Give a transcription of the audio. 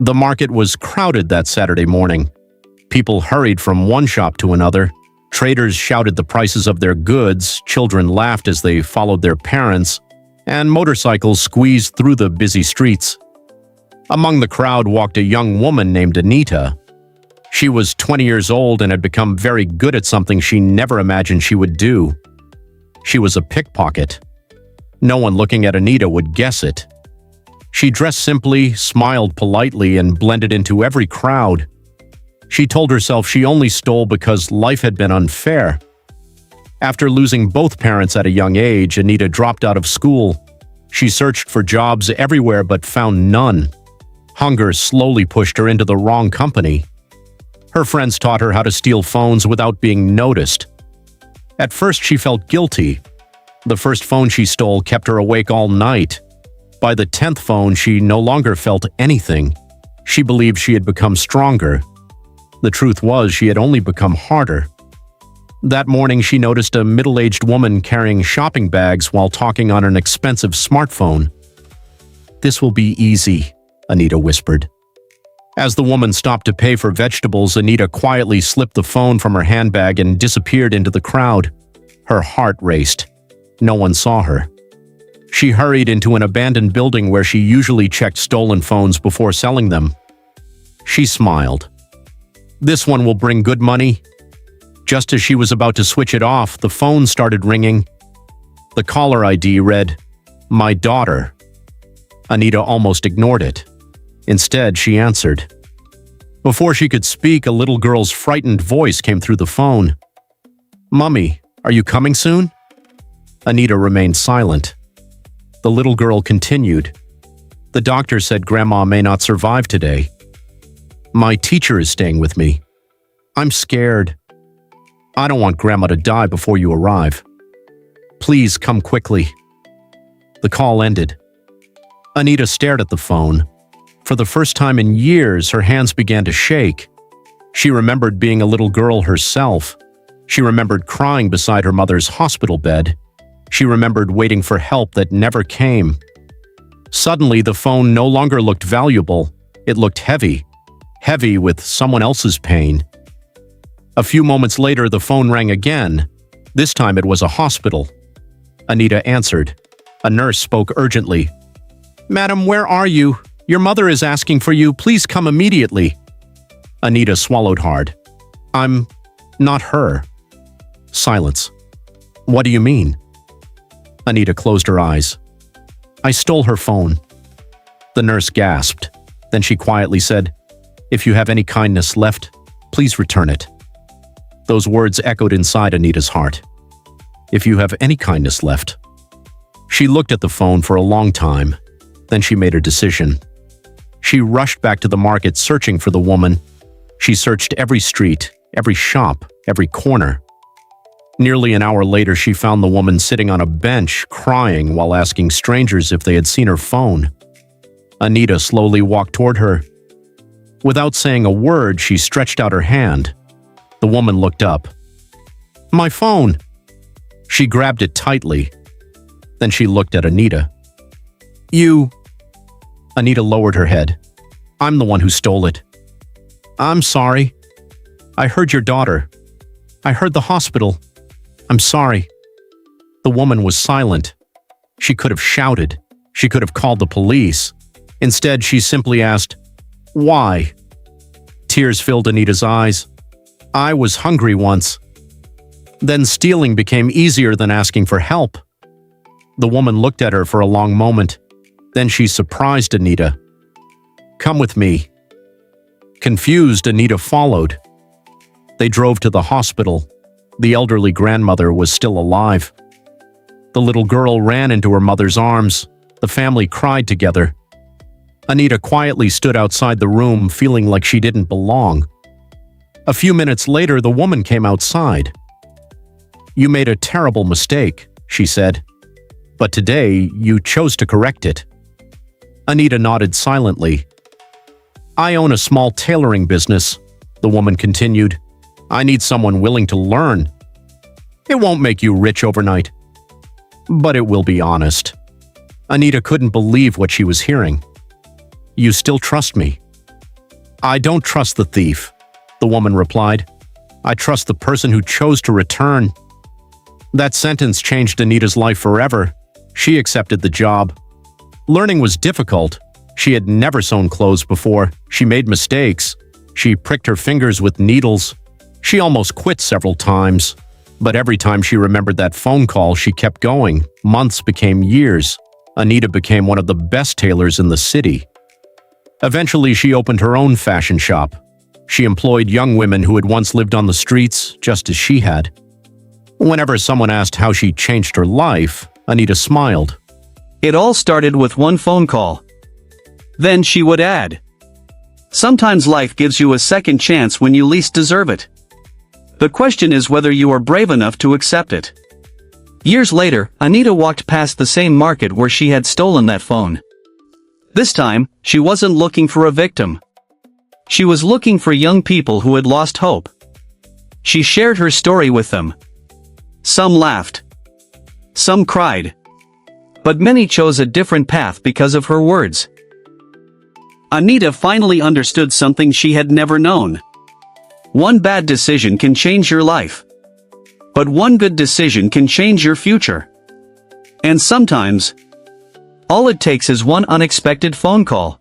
The market was crowded that Saturday morning. People hurried from one shop to another. Traders shouted the prices of their goods, children laughed as they followed their parents, and motorcycles squeezed through the busy streets. Among the crowd walked a young woman named Anita. She was 20 years old and had become very good at something she never imagined she would do. She was a pickpocket. No one looking at Anita would guess it. She dressed simply, smiled politely, and blended into every crowd. She told herself she only stole because life had been unfair. After losing both parents at a young age, Anita dropped out of school. She searched for jobs everywhere but found none. Hunger slowly pushed her into the wrong company. Her friends taught her how to steal phones without being noticed. At first, she felt guilty. The first phone she stole kept her awake all night. By the 10th phone, she no longer felt anything. She believed she had become stronger. The truth was, she had only become harder. That morning, she noticed a middle-aged woman carrying shopping bags while talking on an expensive smartphone. "This will be easy," Anita whispered. As the woman stopped to pay for vegetables, Anita quietly slipped the phone from her handbag and disappeared into the crowd. Her heart raced. No one saw her. She hurried into an abandoned building where she usually checked stolen phones before selling them. She smiled. "This one will bring good money." Just as she was about to switch it off, the phone started ringing. The caller ID read, "My daughter." Anita almost ignored it. Instead, she answered. Before she could speak, a little girl's frightened voice came through the phone. "Mummy, are you coming soon?" Anita remained silent. The little girl continued. "The doctor said Grandma may not survive today. My teacher is staying with me. I'm scared. I don't want Grandma to die before you arrive. Please come quickly." The call ended. Anita stared at the phone. For the first time in years, her hands began to shake. She remembered being a little girl herself. She remembered crying beside her mother's hospital bed. She remembered waiting for help that never came. Suddenly, the phone no longer looked valuable. It looked heavy. Heavy with someone else's pain. A few moments later, the phone rang again. This time it was a hospital. Anita answered. A nurse spoke urgently. "Madam, where are you? Your mother is asking for you. Please come immediately." Anita swallowed hard. "I'm not her." Silence. "What do you mean?" Anita closed her eyes. "I stole her phone." The nurse gasped. Then she quietly said, "If you have any kindness left, please return it." Those words echoed inside Anita's heart. "If you have any kindness left." She looked at the phone for a long time. Then she made her decision. She rushed back to the market searching for the woman. She searched every street, every shop, every corner. Nearly an hour later, she found the woman sitting on a bench, crying while asking strangers if they had seen her phone. Anita slowly walked toward her. Without saying a word, she stretched out her hand. The woman looked up. "My phone!" She grabbed it tightly. Then she looked at Anita. "You..." Anita lowered her head. "I'm the one who stole it." "I'm sorry. I heard your daughter. I heard the hospital. I'm sorry." The woman was silent. She could have shouted. She could have called the police. Instead, she simply asked, "Why?" Tears filled Anita's eyes. "I was hungry once." Then stealing became easier than asking for help. The woman looked at her for a long moment. Then she surprised Anita. "Come with me." Confused, Anita followed. They drove to the hospital. The elderly grandmother was still alive. The little girl ran into her mother's arms. The family cried together. Anita quietly stood outside the room, feeling like she didn't belong. A few minutes later, the woman came outside. "You made a terrible mistake," she said. "But today, you chose to correct it." Anita nodded silently. "I own a small tailoring business," the woman continued. "I need someone willing to learn. It won't make you rich overnight, but it will be honest." Anita couldn't believe what she was hearing. "You still trust me?" I don't trust the thief, the woman replied. I trust the person who chose to return. That sentence changed Anita's life forever. She accepted the job. Learning was difficult. She had never sewn clothes before. She made mistakes. She pricked her fingers with needles. She almost quit several times. But every time she remembered that phone call, she kept going. Months became years. Anita became one of the best tailors in the city. Eventually, she opened her own fashion shop. She employed young women who had once lived on the streets, just as she had. Whenever someone asked how she changed her life, Anita smiled. It all started with one phone call. Then she would add, sometimes life gives you a second chance when you least deserve it. The question is whether you are brave enough to accept it. Years later, Anita walked past the same market where she had stolen that phone. This time, she wasn't looking for a victim. She was looking for young people who had lost hope. She shared her story with them. Some laughed. Some cried. But many chose a different path because of her words. Anita finally understood something she had never known. One bad decision can change your life. But one good decision can change your future. And sometimes, all it takes is one unexpected phone call.